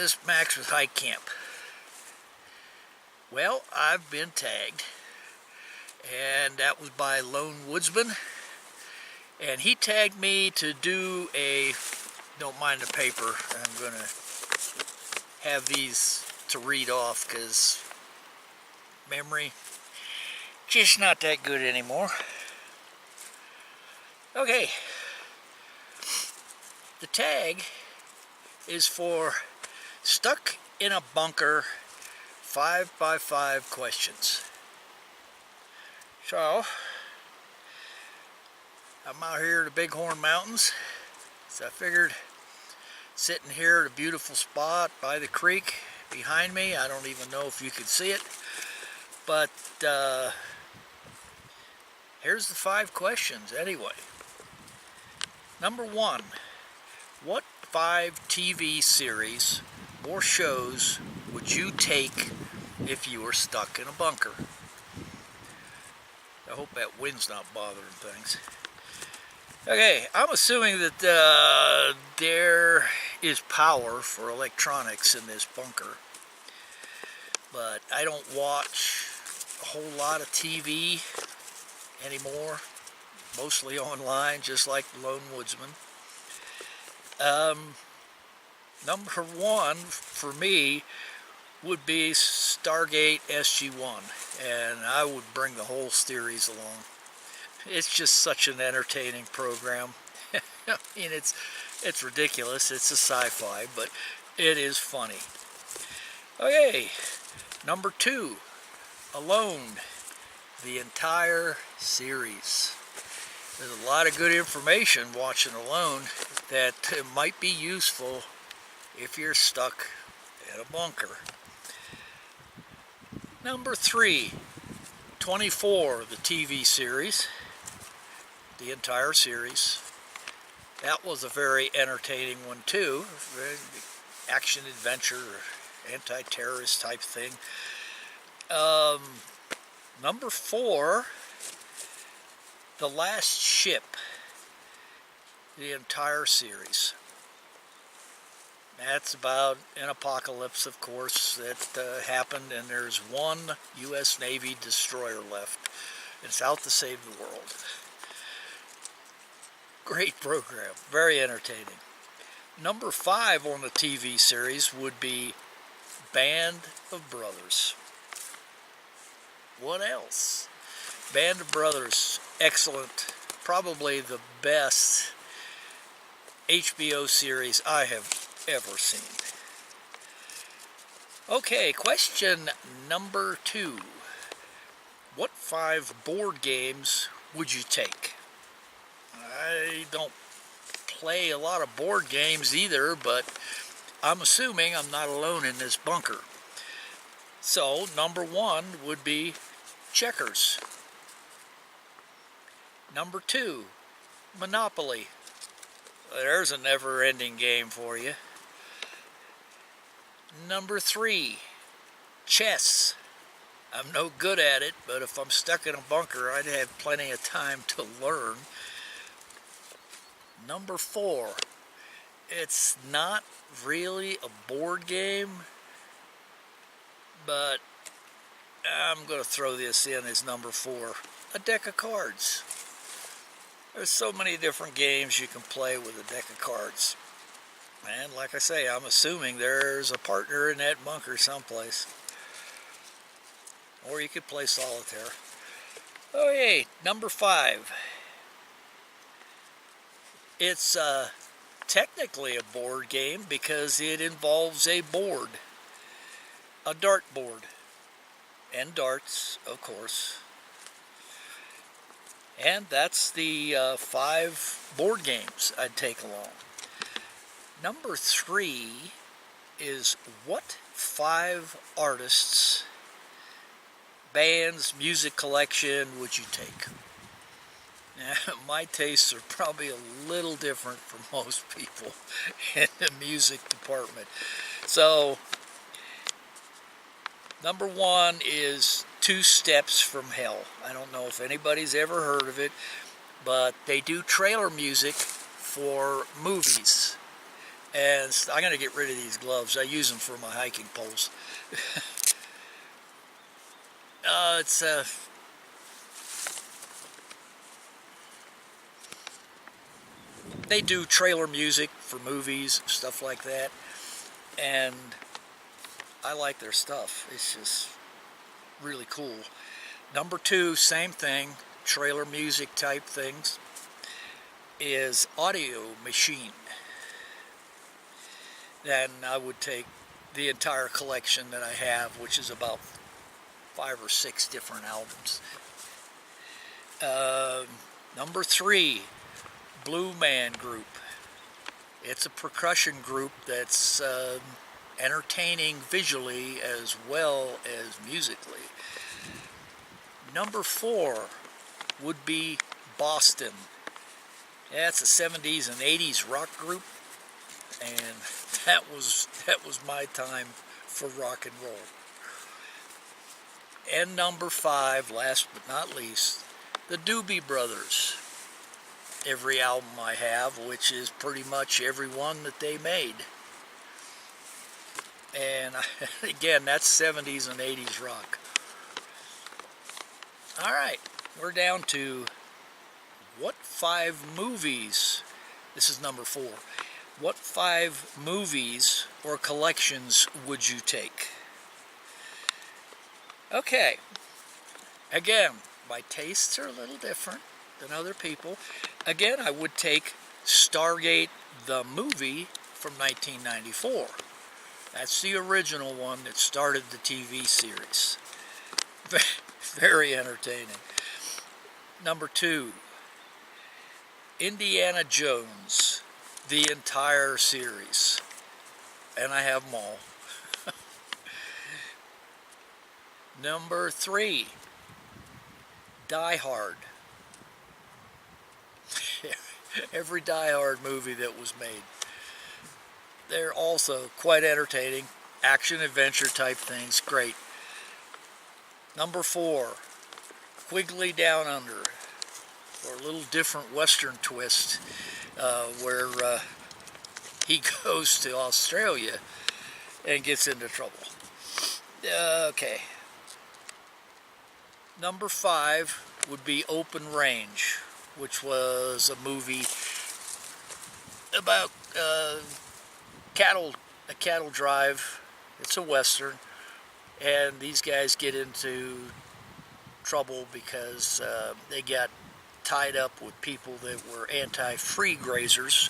this Max with Hike Camp. Well, I've been tagged, and that was by Lone Woodsman, and he tagged me to do a, don't mind the paper, I'm going to have these to read off because memory just not that good anymore. Okay, the tag is for Stuck in a Bunker 5x5 questions. So, I'm out here in the Bighorn Mountains, so I figured sitting here at a beautiful spot by the creek behind me, I don't even know if you can see it, but here's the 5 questions anyway. Number 1, what 5 TV series or shows would you take if you were stuck in a bunker? I hope that wind's not bothering things. Okay, I'm assuming that there is power for electronics in this bunker, but I don't watch a whole lot of TV anymore, mostly online, just like Lone Woodsman. Number 1 for me would be Stargate SG-1, and I would bring the whole series along. It's just such an entertaining program. I mean, it's ridiculous. It's a sci-fi, but it is funny. Okay, number 2, Alone, the entire series. There's a lot of good information watching Alone that might be useful if you're stuck in a bunker. Number 3, 24, the TV series, the entire series. That was a very entertaining one too, action adventure, anti-terrorist type thing. Number 4, The Last Ship, the entire series. That's about an apocalypse, of course, that happened, and there's one U.S. Navy destroyer left. It's out to save the world. Great program, very entertaining. Number 5 on the TV series would be Band of Brothers. What else? Band of Brothers, excellent. Probably the best HBO series I have ever seen. Okay, question number 2. What 5 board games would you take? I don't play a lot of board games either, but I'm assuming I'm not alone in this bunker. So, number 1 would be checkers. Number 2, Monopoly. There's a never-ending game for you. Number 3, chess. I'm no good at it, but if I'm stuck in a bunker, I'd have plenty of time to learn. Number 4, it's not really a board game, but I'm going to throw this in as number 4, a deck of cards. There's so many different games you can play with a deck of cards. And like I say, I'm assuming there's a partner in that bunker someplace. Or you could play solitaire. Okay, number 5. It's technically a board game because it involves a board. A dart board. And darts, of course. And that's the 5 board games I'd take along. Number 3 is what 5 artists, bands, music collection would you take? Now, my tastes are probably a little different from most people in the music department. So, number 1 is 2 Steps from Hell. I don't know if anybody's ever heard of it, but they do trailer music for movies. And I'm going to get rid of these gloves. I use them for my hiking poles. It's they do trailer music for movies, stuff like that, and I like their stuff. It's just really cool. Number two, same thing, trailer music type things, is Audio Machine. Then I would take the entire collection that I have, which is about 5 or 6 different albums. Number three, Blue Man Group. It's a percussion group that's entertaining visually as well as musically. Number four would be Boston. Yeah, it's a 70s and 80s rock group, and that was my time for rock and roll. And number five, last but not least, the Doobie Brothers. Every album I have, which is pretty much every one that they made. And again, that's 70s and 80s rock. Alright, we're down to what 5 movies, this is number 4, what 5 movies or collections would you take? Okay, again, my tastes are a little different than other people. Again, I would take Stargate the movie from 1994. That's the original one that started the TV series. Very entertaining. Number 2, Indiana Jones, the entire series. And I have them all. Number 3, Die Hard. Every Die Hard movie that was made. They're also quite entertaining, action-adventure type things, great. Number 4, Quigley Down Under, or a little different Western twist, where he goes to Australia and gets into trouble. Okay. Number 5 would be Open Range, which was a movie about a cattle drive. It's a Western, and these guys get into trouble because they got tied up with people that were anti-free grazers,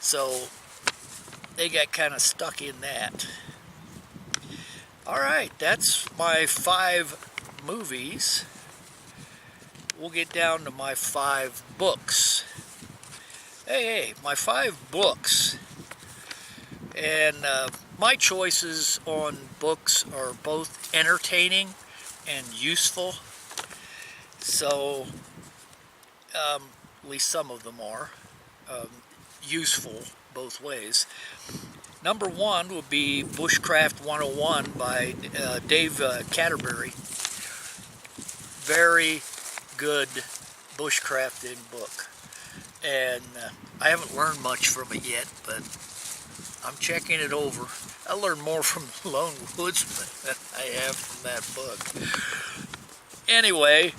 so they got kind of stuck in that. Alright, that's my 5 movies. We'll get down to my 5 books. Hey, my 5 books. And my choices on books are both entertaining and useful. So, at least some of them are useful both ways. Number 1 would be Bushcraft 101 by Dave Catterberry. Very good bushcrafting book. And I haven't learned much from it yet, but I'm checking it over. I learned more from Lone Woodsman than I have from that book. Anyway,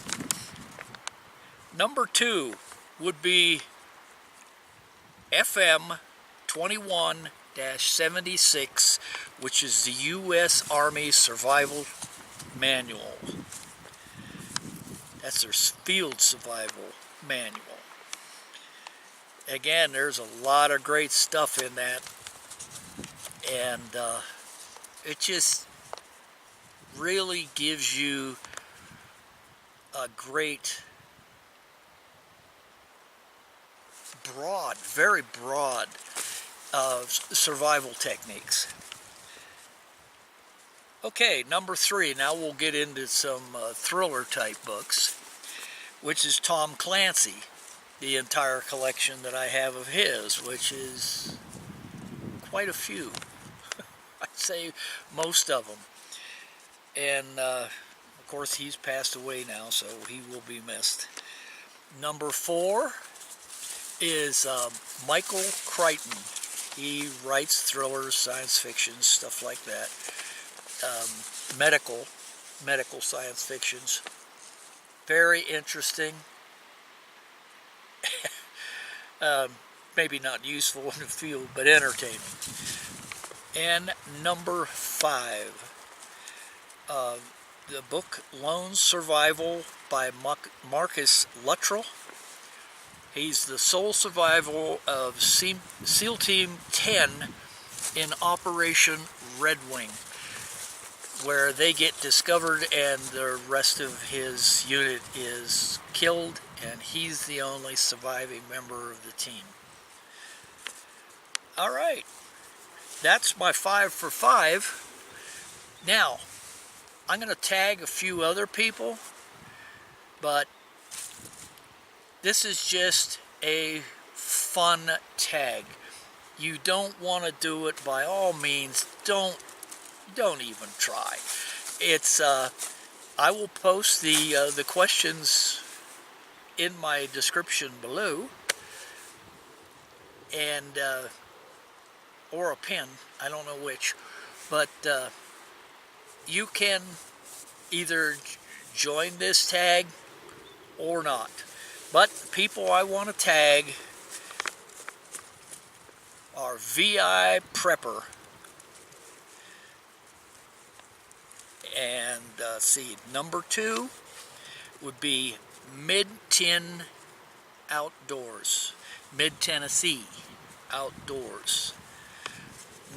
number 2 would be FM 21-76, which is the U.S. Army Survival Manual. That's their field survival manual. Again, there's a lot of great stuff in that, and it just really gives you a great, very broad survival techniques. Okay, number 3, now we'll get into some thriller type books, which is Tom Clancy, the entire collection that I have of his, which is quite a few. I'd say most of them. And of course he's passed away now, so he will be missed. Number 4 is Michael Crichton, He writes thrillers, science fiction, stuff like that. Medical science fictions. Very interesting. Maybe not useful in the field, but entertaining. And number 5, the book Lone Survival by Marcus Luttrell. He's the sole survivor of SEAL Team 10 in Operation Red Wing, where they get discovered and the rest of his unit is killed, and he's the only surviving member of the team. All right, that's my 5 for 5. Now, I'm going to tag a few other people, but this is just a fun tag. You don't want to do it, by all means, don't even try. It's I will post the questions in my description below, and or a pin, I don't know which, but you can either join this tag or not. But the people I want to tag are VI Prepper, and see, number 2 would be Mid-Ten Outdoors, Mid-Tennessee Outdoors.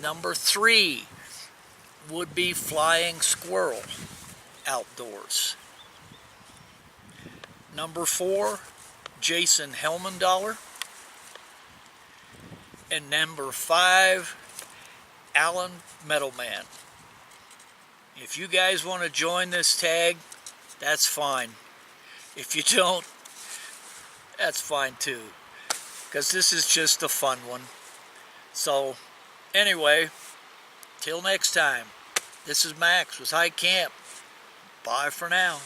Number 3 would be Flying Squirrel Outdoors. Number 4, Jason Helmendollar. And number 5, Alan Metalman. If you guys want to join this tag, that's fine. If you don't, that's fine too, because this is just a fun one. So anyway, till next time, this is Max with High Camp. Bye for now.